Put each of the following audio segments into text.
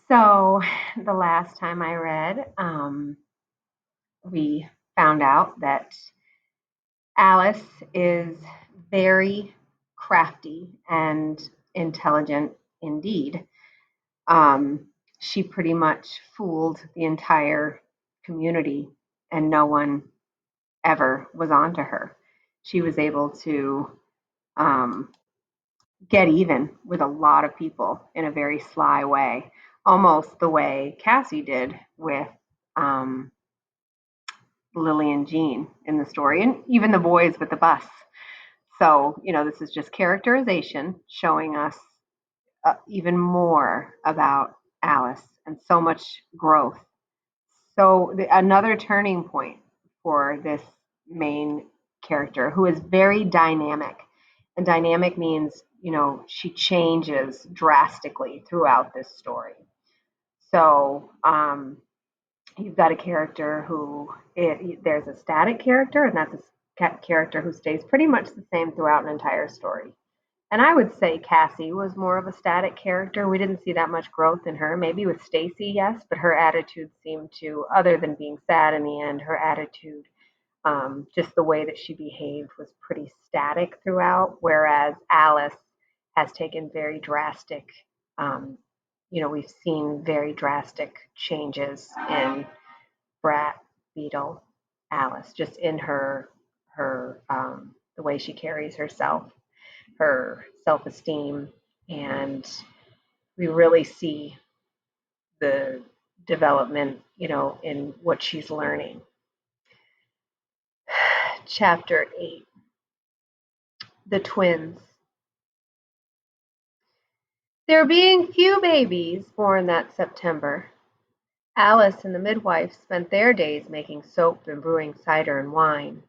So the last time I read, we found out that Alice is very crafty and intelligent indeed. Um, she pretty much fooled the entire community, and no one ever was on to her. She was able to um, get even with a lot of people in a very sly way, almost the way Cassie did with um, Lily and Jean in the story, and even the boys with the bus. So, this is just characterization showing us even more about Alice and so much growth. So, another turning point for this main character who is very dynamic. And dynamic means, she changes drastically throughout this story. So, you've got a character there's a static character, and that's a character who stays pretty much the same throughout an entire story. And I would say Cassie was more of a static character. We didn't see that much growth in her. Maybe with Stacy, yes, but her attitude seemed to, other than being sad in the end, her attitude, just the way that she behaved, was pretty static throughout. Whereas Alice has taken very drastic, um, we've seen very drastic changes in Brat, Beetle, Alice, just in her the way she carries herself, her self-esteem, and we really see the development, in what she's learning. Chapter 8, The Twins. There being few babies born that September, Alice and the midwife spent their days making soap and brewing cider and wine.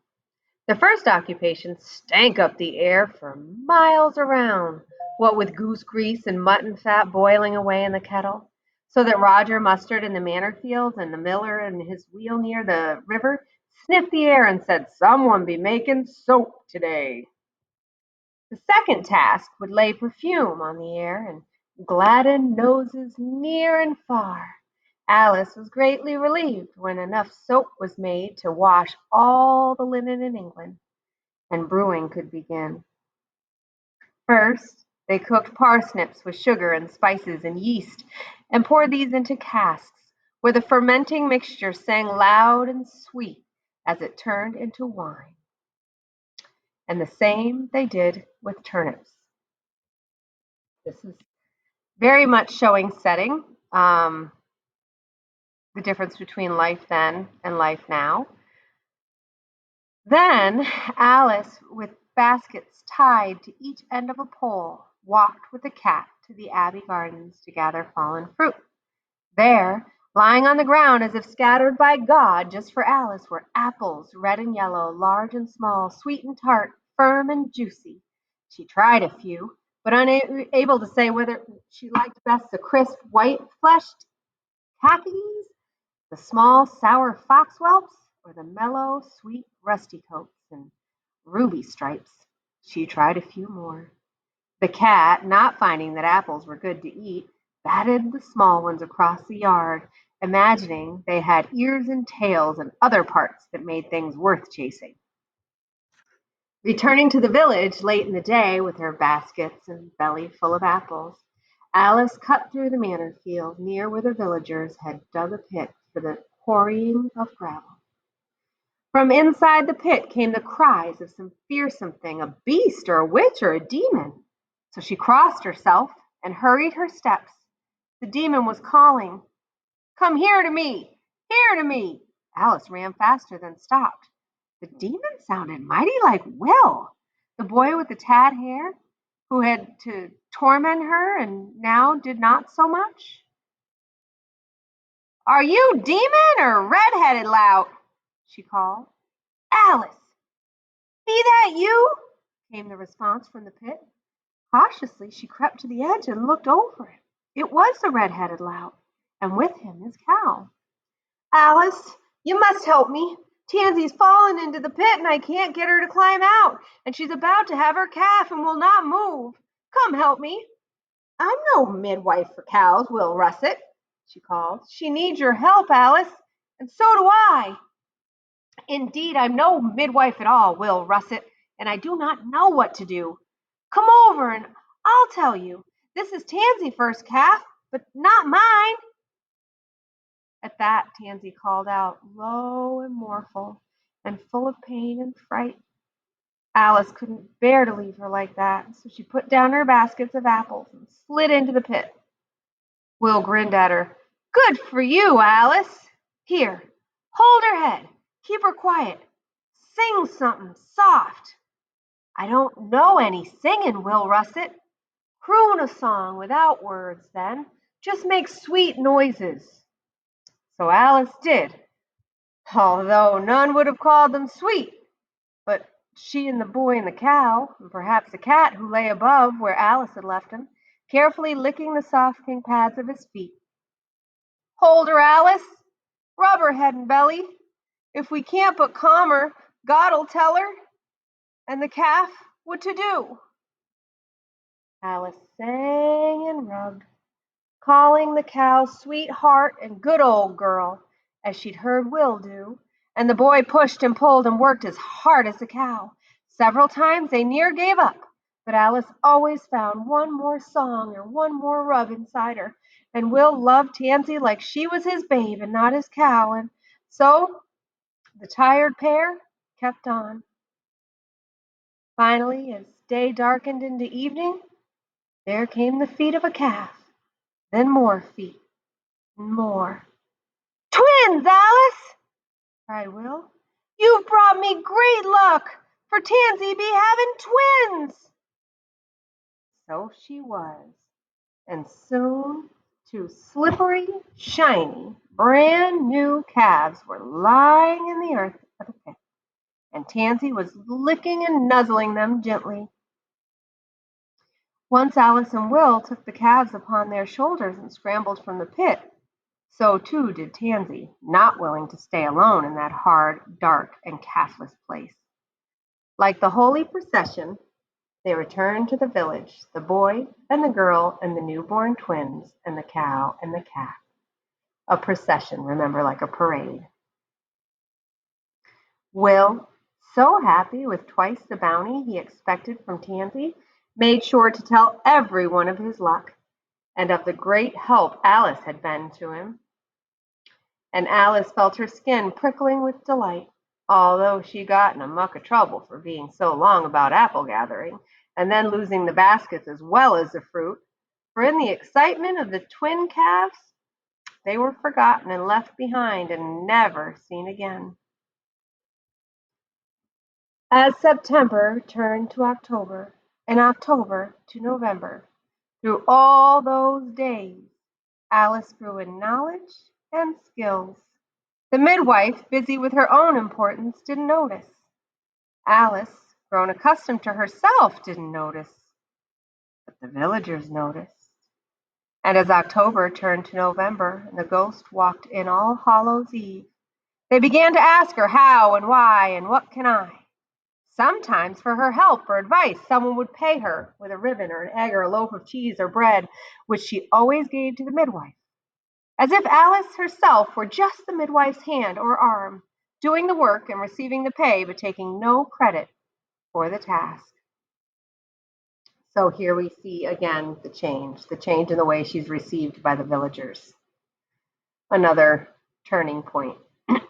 The first occupation stank up the air for miles around, what with goose grease and mutton fat boiling away in the kettle, so that Roger Mustard in the manor fields and the miller in his wheel near the river sniffed the air and said, "Someone be making soap today." The second task would lay perfume on the air and gladden noses near and far. Alice was greatly relieved when enough soap was made to wash all the linen in England, and brewing could begin. First, they cooked parsnips with sugar and spices and yeast, and poured these into casks, where the fermenting mixture sang loud and sweet as it turned into wine. And the same they did with turnips. This is very much showing setting, the difference between life then and life now. Then Alice, with baskets tied to each end of a pole, walked with the cat to the Abbey gardens to gather fallen fruit. There, lying on the ground as if scattered by God just for Alice, were apples, red and yellow, large and small, sweet and tart, firm and juicy. She tried a few, but unable to say whether she liked best the crisp, white-fleshed cacades, the small, sour foxwhelps, or the mellow, sweet rusticoats and ruby stripes. She tried a few more. The cat, not finding that apples were good to eat, batted the small ones across the yard, imagining they had ears and tails and other parts that made things worth chasing. Returning to the village late in the day with her baskets and belly full of apples, Alice cut through the manor field near where the villagers had dug a pit for the quarrying of gravel. From inside the pit came the cries of some fearsome thing, a beast or a witch or a demon. So she crossed herself and hurried her steps. The demon was calling, "Come here to me! Here to me!" Alice ran faster, then stopped. The demon sounded mighty like Will, the boy with the tad hair, who had to torment her and now did not so much. "Are you demon or red-headed lout?" she called. "Alice, be that you?" came the response from the pit. Cautiously she crept to the edge and looked over it. It was the red-headed lout, and with him his cow. "Alice, you must help me. Tansy's fallen into the pit and I can't get her to climb out, and she's about to have her calf and will not move. Come help me." I'm no midwife for cows, Will Russet, she called. She needs your help, Alice, and so do I. Indeed, I'm no midwife at all, Will Russet, and I do not know what to do. Come over and I'll tell you. This is Tansy first calf, but not mine. At that, Tansy called out, low and mournful, and full of pain and fright. Alice couldn't bear to leave her like that, so she put down her baskets of apples and slid into the pit. Will grinned at her. Good for you, Alice. Here, hold her head. Keep her quiet. Sing something soft. I don't know any singing, Will Russet. Croon a song without words, then. Just make sweet noises. So Alice did, although none would have called them sweet. But she and the boy and the cow, and perhaps the cat who lay above where Alice had left him, carefully licking the soft pink pads of his feet. Hold her, Alice. Rub her head and belly. If we can't but calm her, God'll tell her and the calf what to do. Alice sang and rubbed, calling the cow sweetheart and good old girl, as she'd heard Will do, and the boy pushed and pulled and worked as hard as the cow. Several times they near gave up, but Alice always found one more song or one more rub inside her, and Will loved Tansy like she was his babe and not his cow, and so the tired pair kept on. Finally, as day darkened into evening, there came the feet of a calf, then more feet, and more. Twins, Alice! cried Will. You've brought me great luck, for Tansy be having twins. So she was, and soon two slippery, shiny, brand new calves were lying in the earth of the pit, and Tansy was licking and nuzzling them gently. Once Alice and Will took the calves upon their shoulders and scrambled from the pit. So too did Tansy, not willing to stay alone in that hard, dark, and calfless place. Like the holy procession, they returned to the village, the boy and the girl and the newborn twins and the cow and the calf. A procession, remember, like a parade. Will, so happy with twice the bounty he expected from Tansy, made sure to tell everyone of his luck and of the great help Alice had been to him. And Alice felt her skin prickling with delight, although she got in a muck of trouble for being so long about apple gathering, and then losing the baskets as well as the fruit, for in the excitement of the twin calves, they were forgotten and left behind and never seen again. As September turned to October, and October to November, through all those days, Alice grew in knowledge and skills. The midwife, busy with her own importance, didn't notice. Alice, grown accustomed to herself, didn't notice. But the villagers noticed. And as October turned to November and the ghost walked in All Hallows Eve, they began to ask her how and why and what can I. Sometimes for her help or advice, someone would pay her with a ribbon or an egg or a loaf of cheese or bread, which she always gave to the midwife, as if Alice herself were just the midwife's hand or arm, doing the work and receiving the pay, but taking no credit for the task. So here we see again the change in the way she's received by the villagers. Another turning point.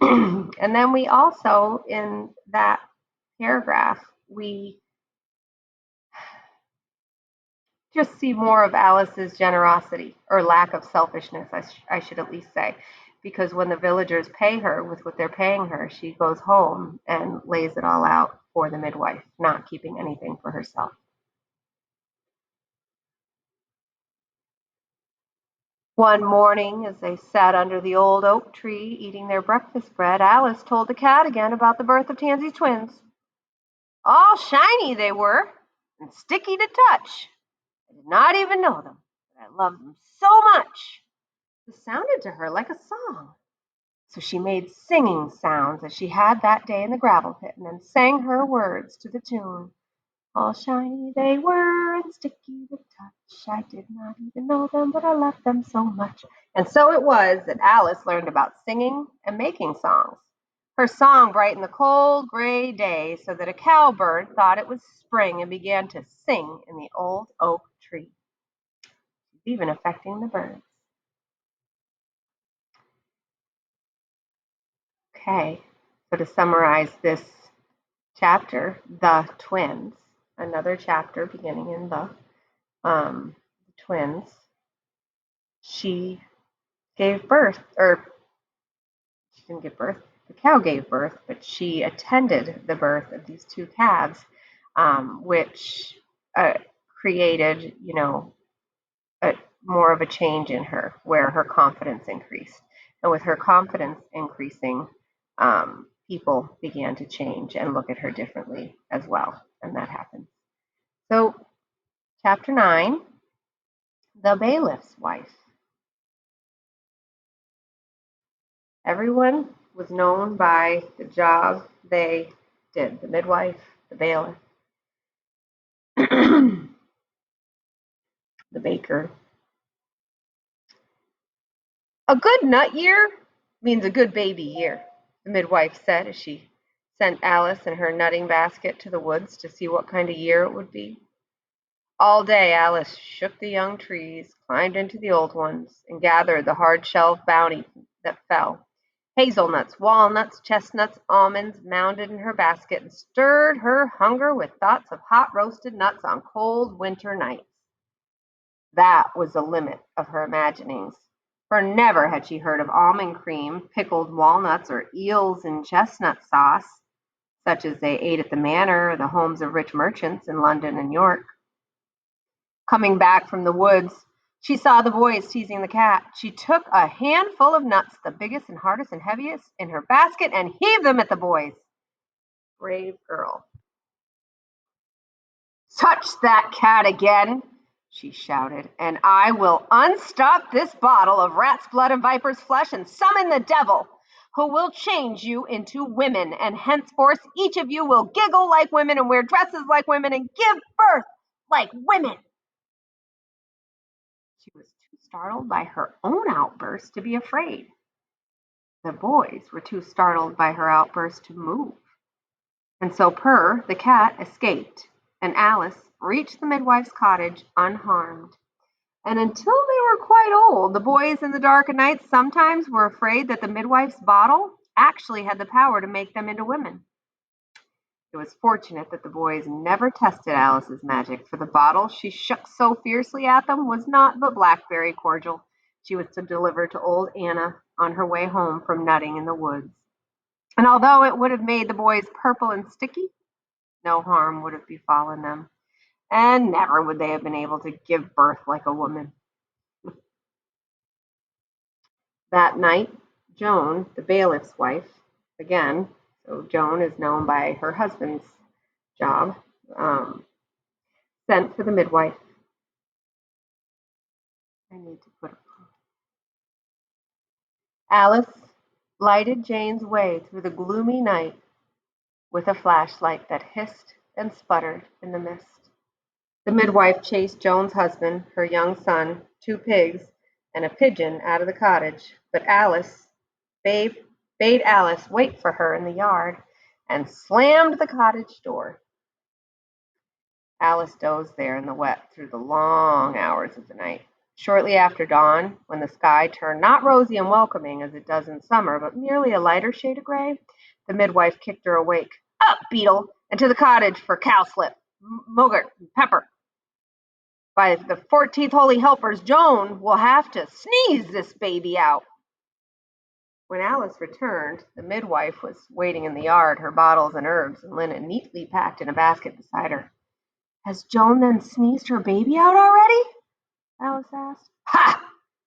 And then we also, in that paragraph, we just see more of Alice's generosity, or lack of selfishness, I should at least say, because when the villagers pay her with what they're paying her, she goes home and lays it all out for the midwife, not keeping anything for herself. One morning, as they sat under the old oak tree eating their breakfast bread, Alice told the cat again about the birth of Tansy's twins. All shiny they were, and sticky to touch. I did not even know them, but I loved them so much. It sounded to her like a song. So she made singing sounds as she had that day in the gravel pit, and then sang her words to the tune. All shiny they were and sticky to touch. I did not even know them, but I loved them so much. And so it was that Alice learned about singing and making songs. Her song brightened the cold gray day so that a cowbird thought it was spring and began to sing in the old oak tree, even affecting the birds. Okay, so to summarize this chapter, the twins, another chapter beginning in the twins, she gave birth, or she didn't give birth, the cow gave birth, but she attended the birth of these two calves, which created, more of a change in her, where her confidence increased. And with her confidence increasing, people began to change and look at her differently as well. And that happened. So, chapter 9, the bailiff's wife. Everyone was known by the job they did, the midwife, the bailiff, the baker. A good nut year means a good baby year, the midwife said as she sent Alice and her nutting basket to the woods to see what kind of year it would be. All day Alice shook the young trees, climbed into the old ones, and gathered the hard-shelled bounty that fell. Hazelnuts, walnuts, chestnuts, almonds mounded in her basket and stirred her hunger with thoughts of hot roasted nuts on cold winter nights. That was the limit of her imaginings, for never had she heard of almond cream, pickled walnuts, or eels in chestnut sauce, such as they ate at the manor or the homes of rich merchants in London and York. Coming back from the woods, she saw the boys teasing the cat. She took a handful of nuts, the biggest and hardest and heaviest, in her basket and heaved them at the boys. Brave girl. Touch that cat again, she shouted, and I will unstop this bottle of rat's blood and viper's flesh and summon the devil, who will change you into women, and henceforth each of you will giggle like women and wear dresses like women and give birth like women. She was too startled by her own outburst to be afraid. The boys were too startled by her outburst to move. And so Purr, the cat, escaped, and Alice reached the midwife's cottage unharmed. And until they were quite old, the boys in the dark of night sometimes were afraid that the midwife's bottle actually had the power to make them into women. It was fortunate that the boys never tested Alice's magic, for the bottle she shook so fiercely at them was naught but blackberry cordial she was to deliver to old Anna on her way home from nutting in the woods. And although it would have made the boys purple and sticky, no harm would have befallen them, and never would they have been able to give birth like a woman. That night, Joan, the bailiff's wife, again, so Joan is known by her husband's job, sent for the midwife. I need to put Alice lighted Jane's way through the gloomy night with a flashlight that hissed and sputtered in the mist. The midwife chased Joan's husband, her young son, 2 pigs, and a pigeon out of the cottage, but Alice bade Alice wait for her in the yard and slammed the cottage door. Alice dozed there in the wet through the long hours of the night. Shortly after dawn, when the sky turned not rosy and welcoming as it does in summer, but merely a lighter shade of gray, the midwife kicked her awake. Up, Beetle, and to the cottage for cowslip, mogurt, and pepper. By the 14th Holy Helpers, Joan will have to sneeze this baby out. When Alice returned, the midwife was waiting in the yard, her bottles and herbs and linen neatly packed in a basket beside her. Has Joan then sneezed her baby out already? Alice asked. Ha!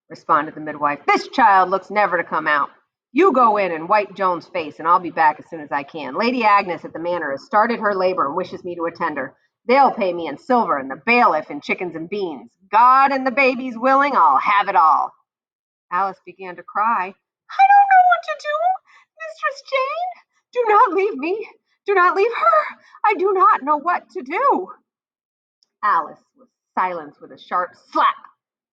Responded the midwife. This child looks never to come out. You go in and wipe Joan's face, and I'll be back as soon as I can. Lady Agnes at the manor has started her labor and wishes me to attend her. They'll pay me in silver, and the bailiff in chickens and beans. God and the baby's willing, I'll have it all. Alice began to cry. I don't know what to do, Mistress Jane. Do not leave me. Do not leave her! I do not know what to do. Alice was silenced with a sharp slap.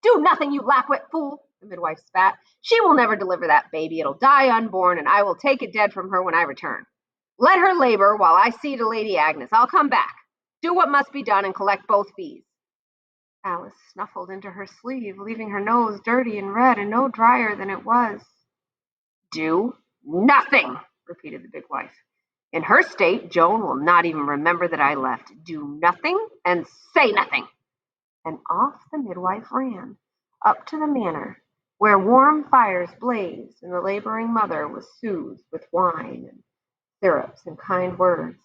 Do nothing, you lackwit fool, the midwife spat. She will never deliver that baby. It'll die unborn, and I will take it dead from her when I return. Let her labor while I see to Lady Agnes. I'll come back. Do what must be done and collect both fees. Alice snuffled into her sleeve, leaving her nose dirty and red and no drier than it was. Do nothing, repeated the big wife. In her state, Joan will not even remember that I left. Do nothing and say nothing. And off the midwife ran, up to the manor, where warm fires blazed and the laboring mother was soothed with wine and syrups and kind words.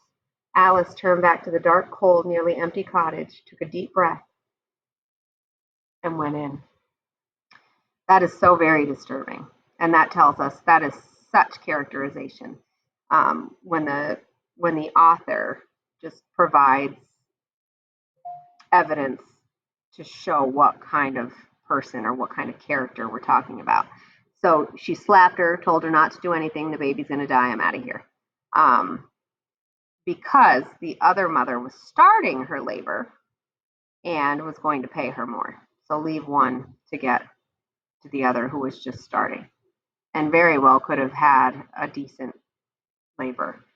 Alice turned back to the dark, cold, nearly empty cottage, took a deep breath, and went in. That is so very disturbing, and that tells us that is such characterization when the author just provides evidence to show what kind of person or what kind of character we're talking about. So she slapped her, told her not to do anything. The baby's going to die. I'm out of here. Because the other mother was starting her labor and was going to pay her more. So leave one to get to the other who was just starting and very well could have had a decent labor,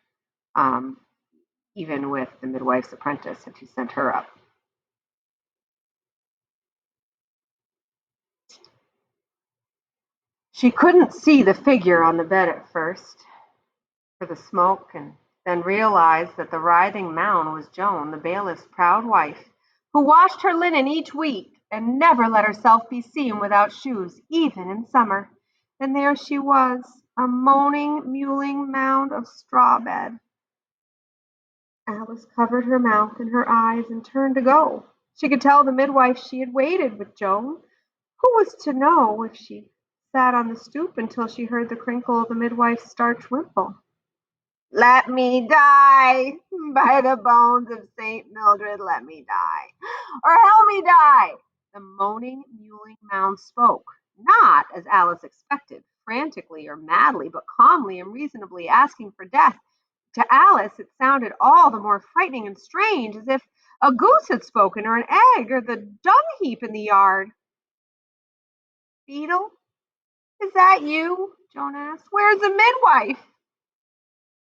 even with the midwife's apprentice if he sent her up. She couldn't see the figure on the bed at first for the smoke, and then realized that the writhing mound was Joan, the bailiff's proud wife, who washed her linen each week and never let herself be seen without shoes, even in summer. And there she was, a moaning, mewling mound of straw bed. Alice covered her mouth and her eyes and turned to go. She could tell the midwife she had waited with Joan. Who was to know if she sat on the stoop until she heard the crinkle of the midwife's starched wimple? Let me die, by the bones of St. Mildred, let me die, or help me die. The moaning, mewling mound spoke, not as Alice expected, frantically or madly, but calmly and reasonably asking for death. To Alice, it sounded all the more frightening and strange, as if a goose had spoken, or an egg, or the dung heap in the yard. Beetle, is that you? Joan asked. Where's the midwife?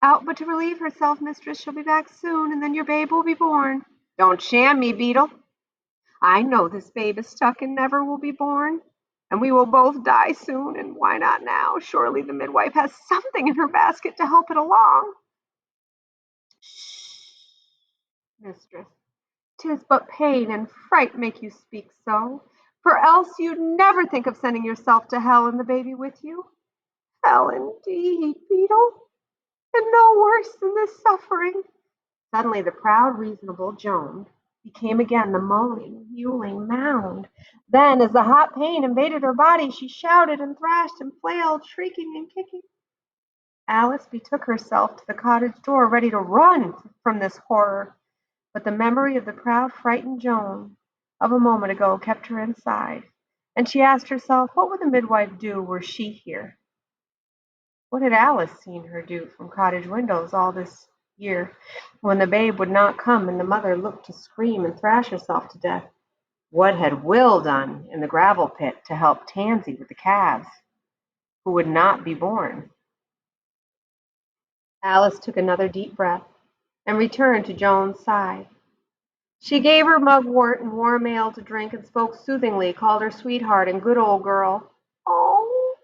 Out but to relieve herself, mistress. She'll be back soon, and then your babe will be born. Don't sham me, Beetle. I know this babe is stuck and never will be born. And we will both die soon, and why not now? Surely the midwife has something in her basket to help it along. Shh, mistress. 'Tis but pain and fright make you speak so, for else you'd never think of sending yourself to hell and the baby with you. Hell indeed, Beetle, and no worse than this suffering. Suddenly the proud, reasonable Joan became again the moaning, mewling mound. Then, as the hot pain invaded her body, she shouted and thrashed and flailed, shrieking and kicking. Alice betook herself to the cottage door, ready to run from this horror. But the memory of the proud, frightened Joan of a moment ago kept her inside, and she asked herself, what would the midwife do were she here? What had Alice seen her do from cottage windows all this year, when the babe would not come and the mother looked to scream and thrash herself to death? What had Will done in the gravel pit to help Tansy with the calves, who would not be born? Alice took another deep breath and returned to Joan's side. She gave her mugwort and warm ale to drink and spoke soothingly, called her sweetheart and good old girl. Oh,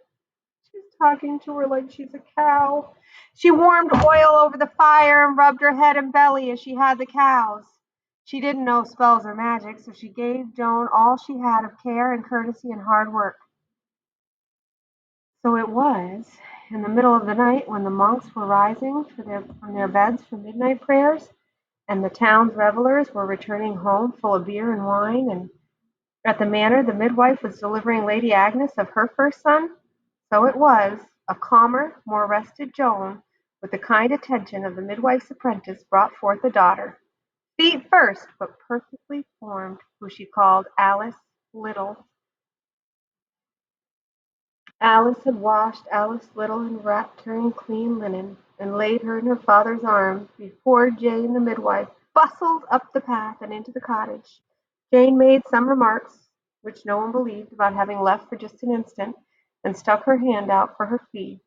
she's talking to her like she's a cow. She warmed oil over the fire and rubbed her head and belly as she had the cows. She didn't know spells or magic, so she gave Joan all she had of care and courtesy and hard work. So it was, in the middle of the night, when the monks were rising from their beds for midnight prayers, and the town's revelers were returning home full of beer and wine, and at the manor the midwife was delivering Lady Agnes of her first son, so it was, a calmer, more rested Joan, with the kind attention of the midwife's apprentice, brought forth a daughter, feet first, but perfectly formed, who she called Alice Little. Alice had washed Alice Little and wrapped her in clean linen. and laid her in her father's arms before Jane the midwife bustled up the path and into the cottage. Jane made some remarks, which no one believed, about having left for just an instant, and stuck her hand out for her fee.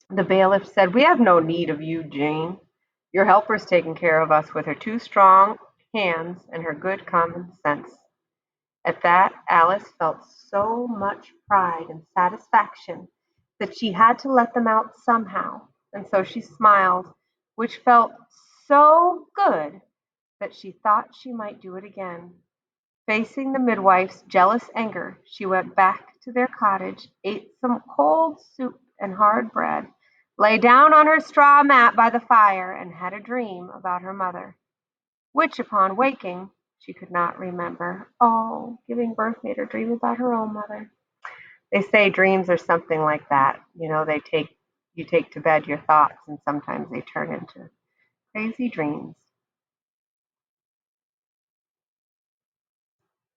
The bailiff said, "We have no need of you, Jane. Your helper's taken care of us with her two strong hands and her good common sense." At that Alice felt so much pride and satisfaction that she had to let them out somehow, and so she smiled, which felt so good that she thought she might do it again. Facing the midwife's jealous anger, she went back to their cottage, ate some cold soup and hard bread, lay down on her straw mat by the fire, and had a dream about her mother, which, upon waking, she could not remember. Oh, giving birth made her dream about her own mother. They say dreams are something like that. You take to bed your thoughts, and sometimes they turn into crazy dreams.